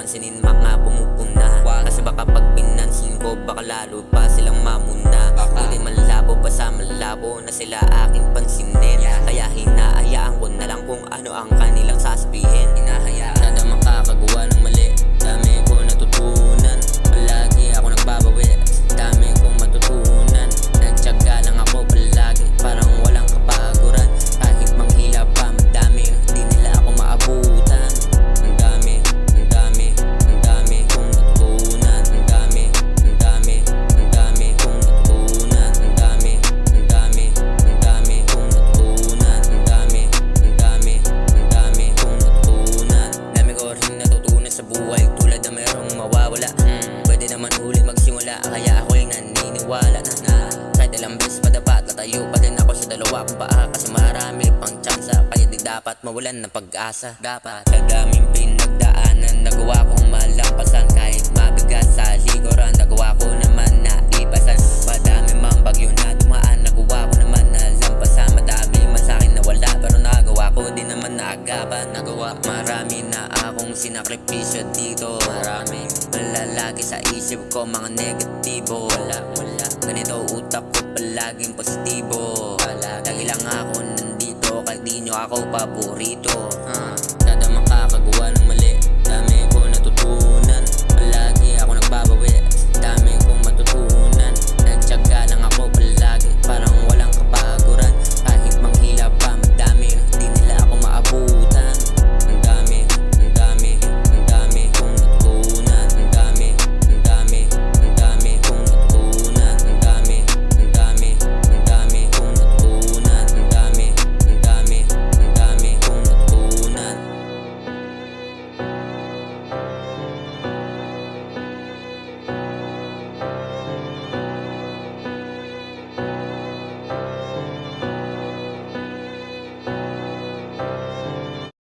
pansinin mga pumupuna. Kasi baka pag pinansin ko, baka lalo pa silang mamuna. Buti malabo pa sa malabo na sila aking pansinin. Kaya hinahayaan ko na lang kung ano ang kanilang sasabihin. Kada makakagawa ng mali, dami ko natutunan. Palagi ako nagbabawi, dami kong matutunan. Nagtyaga lang ako palagi, parang walang kapaguran. Kahit manghila pa madami, hindi nila ako maabutan. Ang dami, ang dami, ang dami kong natutunan. Ang dami, ang dami, ang dami kong natutunan. Ang dami, ang dami, ang dami kong natutunan. Ang dami, ang dami, ang dami kong natutunan. Dami ko rin natutunan sa buhay, tulad na merong mawawala. Pwede naman ulit magsimula, kaya ako'y naniniwala na kahit ilang beses padapat, tatayo pa din ako sa dalawa kong paa. Kasi marami pang tsansa, kaya di dapat mawalan ng pag-asa. Dapat sa daming pinagdaanan, nagawa kong malampasan. Kahit mabigat sa likuran, nagawa ko naman na ipasan. Madami mang bagyo na dumaan, nagawa ko naman na lampasan. Madami man sa'kin nawala, pero nagawa ko din naman na agapan. Nagawa, marami na akong sinakripisyo dito. Marami malalagi sa isip ko, mga negatibo. Wala, ganito utak ko palaging positibo. Lagi lang ako nandito, kahit di nyo ako paborito.